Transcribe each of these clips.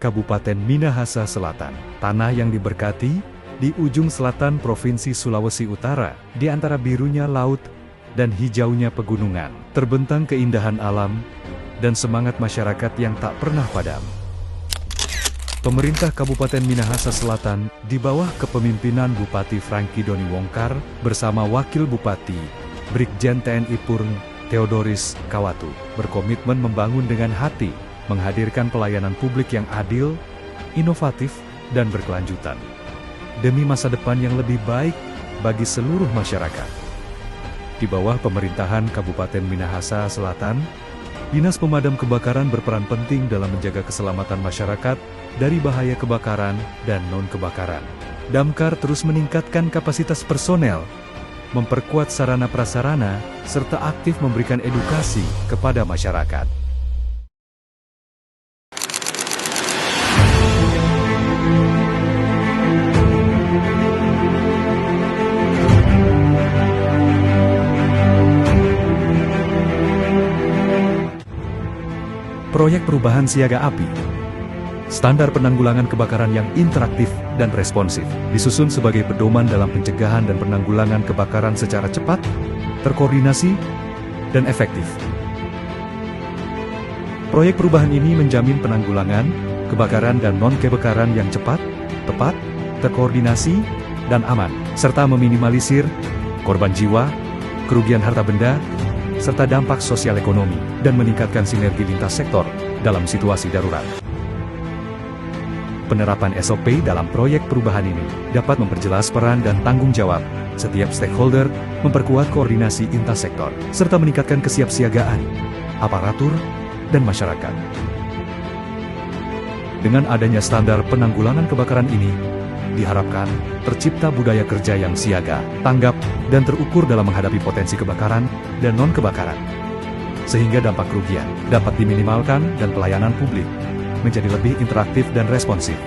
Kabupaten Minahasa Selatan. Tanah yang diberkati, di ujung selatan Provinsi Sulawesi Utara, di antara birunya laut dan hijaunya pegunungan, terbentang keindahan alam dan semangat masyarakat yang tak pernah padam. Pemerintah Kabupaten Minahasa Selatan, di bawah kepemimpinan Bupati Franky Doni Wongkar, bersama Wakil Bupati, Brigjen TNI Purn, Theodoris Kawatu, berkomitmen membangun dengan hati, menghadirkan pelayanan publik yang adil, inovatif, dan berkelanjutan, demi masa depan yang lebih baik bagi seluruh masyarakat. Di bawah pemerintahan Kabupaten Minahasa Selatan, Dinas Pemadam Kebakaran berperan penting dalam menjaga keselamatan masyarakat dari bahaya kebakaran dan non-kebakaran. Damkar terus meningkatkan kapasitas personel, memperkuat sarana prasarana, serta aktif memberikan edukasi kepada masyarakat. Proyek perubahan siaga api. Standar penanggulangan kebakaran yang interaktif dan responsif, disusun sebagai pedoman dalam pencegahan dan penanggulangan kebakaran secara cepat, terkoordinasi, dan efektif. Proyek perubahan ini menjamin penanggulangan kebakaran dan non-kebakaran yang cepat, tepat, terkoordinasi, dan aman, serta meminimalisir korban jiwa, kerugian harta benda, serta dampak sosial ekonomi, dan meningkatkan sinergi lintas sektor dalam situasi darurat. Penerapan SOP dalam proyek perubahan ini dapat memperjelas peran dan tanggung jawab setiap stakeholder, memperkuat koordinasi lintas sektor, serta meningkatkan kesiapsiagaan aparatur dan masyarakat. Dengan adanya standar penanggulangan kebakaran ini, diharapkan tercipta budaya kerja yang siaga, tanggap, dan terukur dalam menghadapi potensi kebakaran dan non-kebakaran, sehingga dampak kerugian dapat diminimalkan dan pelayanan publik menjadi lebih interaktif dan responsif.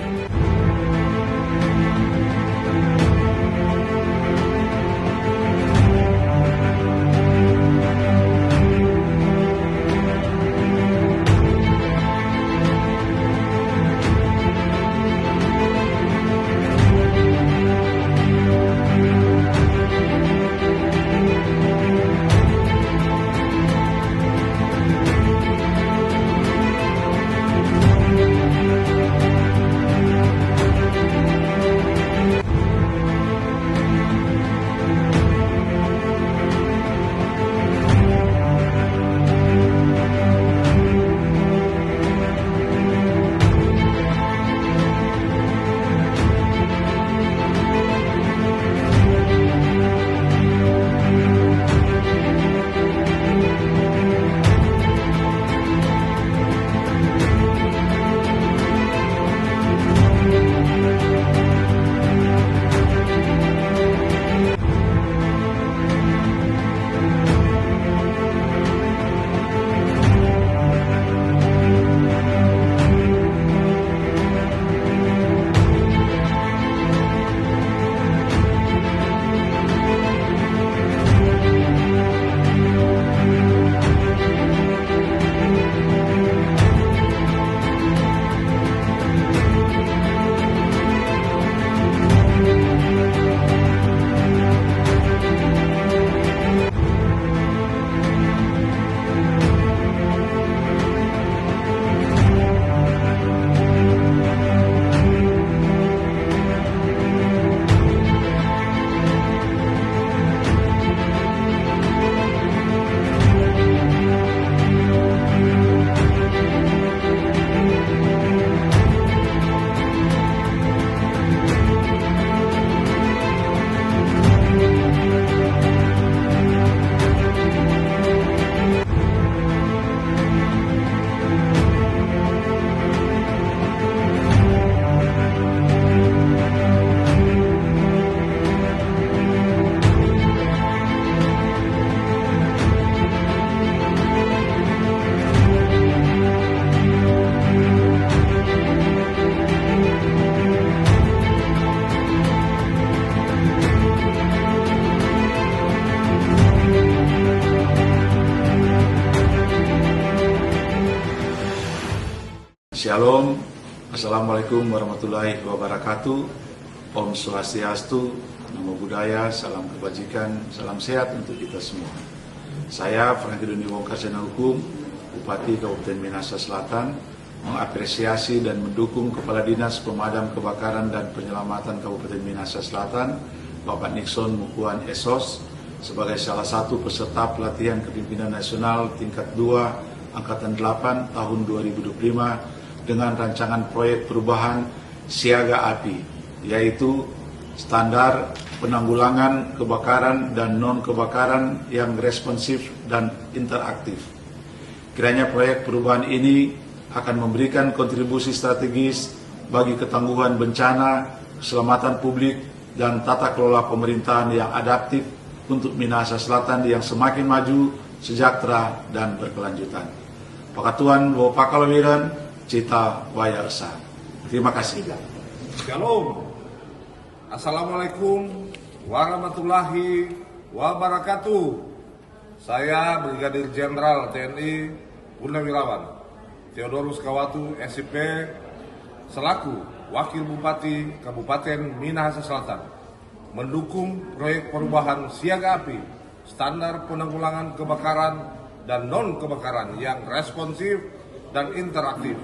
Shalom, Assalamualaikum warahmatullahi wabarakatuh. Om Swastiastu, Namo Buddhaya, salam kebajikan, salam sehat untuk kita semua. Saya Franky Doni Wongkar Sarjana Hukum, Bupati Kabupaten Minahasa Selatan, mengapresiasi dan mendukung Kepala Dinas Pemadam Kebakaran dan Penyelamatan Kabupaten Minahasa Selatan, Bapak Nixon Mukuan Esos, sebagai salah satu peserta pelatihan kepimpinan nasional tingkat 2 Angkatan 8 tahun 2025 dengan rancangan proyek perubahan siaga api, yaitu standar penanggulangan kebakaran dan non-kebakaran yang responsif dan interaktif. Kiranya proyek perubahan ini akan memberikan kontribusi strategis bagi ketangguhan bencana, keselamatan publik, dan tata kelola pemerintahan yang adaptif untuk Minahasa Selatan yang semakin maju, sejahtera, dan berkelanjutan. Pakatuan Bapak Kalawiran, Cita Waya Esa. Terima kasih. Shalom. Assalamualaikum warahmatullahi wabarakatuh. Saya Brigadir Jenderal TNI Purnawirawan Theodorus Kawatu, SIP, selaku Wakil Bupati Kabupaten Minahasa Selatan, mendukung proyek perubahan siaga api, standar penanggulangan kebakaran dan non-kebakaran yang responsif dan interaktif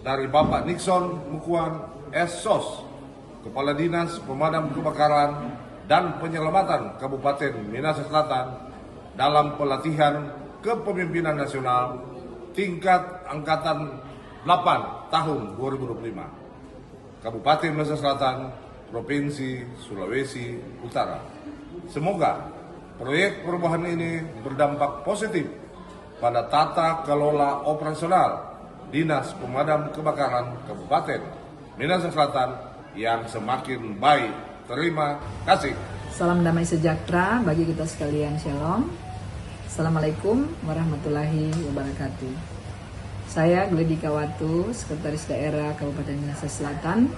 dari Bapak Nixon Mukuan Esos, Kepala Dinas Pemadam Kebakaran dan Penyelamatan Kabupaten Minahasa Selatan dalam pelatihan kepemimpinan nasional tingkat Angkatan 8 tahun 2025, Kabupaten Minahasa Selatan, Provinsi Sulawesi Utara. Semoga proyek perubahan ini berdampak positif pada tata kelola operasional Dinas Pemadam Kebakaran Kabupaten Minahasa Selatan yang semakin baik. Terima kasih. Salam damai sejahtera bagi kita sekalian. Shalom. Assalamualaikum warahmatullahi wabarakatuh. Saya Gledi Kawatu, Sekretaris Daerah Kabupaten Minahasa Selatan,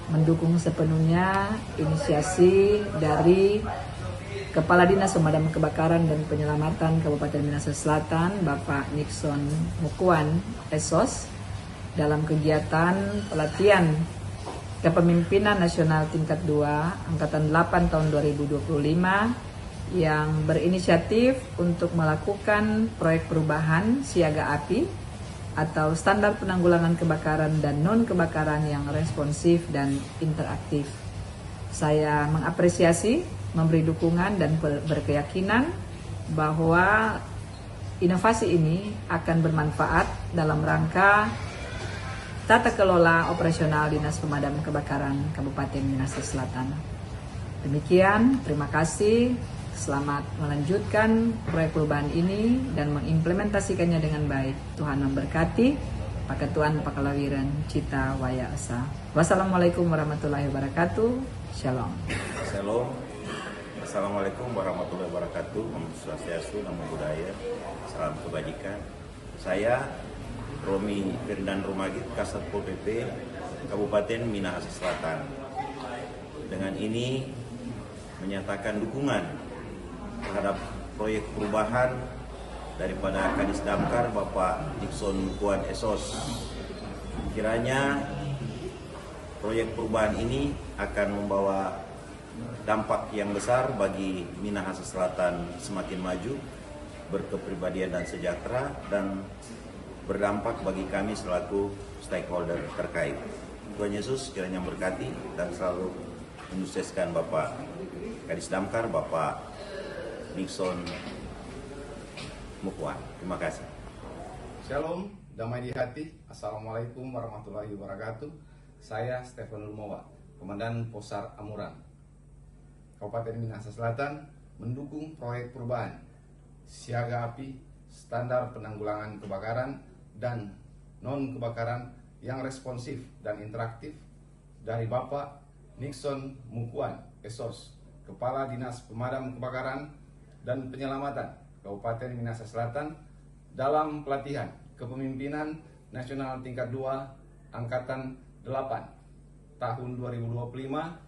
mendukung sepenuhnya inisiasi dari Kepala Dinas Pemadam Kebakaran dan Penyelamatan Kabupaten Minahasa Selatan, Bapak Nixon Mukuan Esos, dalam kegiatan pelatihan Kepemimpinan Nasional Tingkat 2 Angkatan 8 tahun 2025 yang berinisiatif untuk melakukan proyek perubahan siaga api atau standar penanggulangan kebakaran dan non-kebakaran yang responsif dan interaktif. Saya mengapresiasi, memberi dukungan dan berkeyakinan bahwa inovasi ini akan bermanfaat dalam rangka tata kelola operasional Dinas Pemadam Kebakaran Kabupaten Minahasa Selatan. Demikian, terima kasih. Selamat melanjutkan proyek perubahan ini dan mengimplementasikannya dengan baik. Tuhan memberkati. Pakatuan Pakalawiran Cita Waya Esa. Wassalamualaikum warahmatullahi wabarakatuh. Shalom. Shalom. Assalamualaikum warahmatullahi wabarakatuh. Om Swastiastu, Namo Buddhaya, salam kebajikan. Saya Romi Firdan Rumagit, Kasat Pol PP Kabupaten Minahasa Selatan. Dengan ini menyatakan dukungan terhadap proyek perubahan daripada Kadis Damkar Bapak Nixon Mukuan Esos. Kiranya proyek perubahan ini akan membawa dampak yang besar bagi Minahasa Selatan semakin maju, berkepribadian dan sejahtera, dan berdampak bagi kami selaku stakeholder terkait. Tuhan Yesus kiranya berkati dan selalu menyukseskan Bapak Kadis Damkar, Bapak Nixon Mukuan. Terima kasih. Shalom, damai di hati. Assalamualaikum warahmatullahi wabarakatuh. Saya Stephen Lumowa, Komandan Posar Amuran, Kabupaten Minahasa Selatan, mendukung proyek perubahan siaga api, standar penanggulangan kebakaran dan non-kebakaran yang responsif dan interaktif dari Bapak Nixon Mukuan Esos, Kepala Dinas Pemadam Kebakaran dan Penyelamatan Kabupaten Minahasa Selatan dalam pelatihan Kepemimpinan Nasional Tingkat 2 Angkatan 8 tahun 2025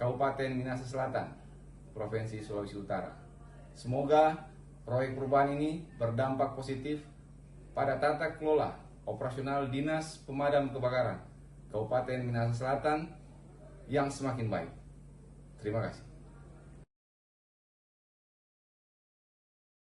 Kabupaten Minahasa Selatan, Provinsi Sulawesi Utara. Semoga proyek perubahan ini berdampak positif pada tata kelola operasional Dinas Pemadam Kebakaran Kabupaten Minahasa Selatan yang semakin baik. Terima kasih.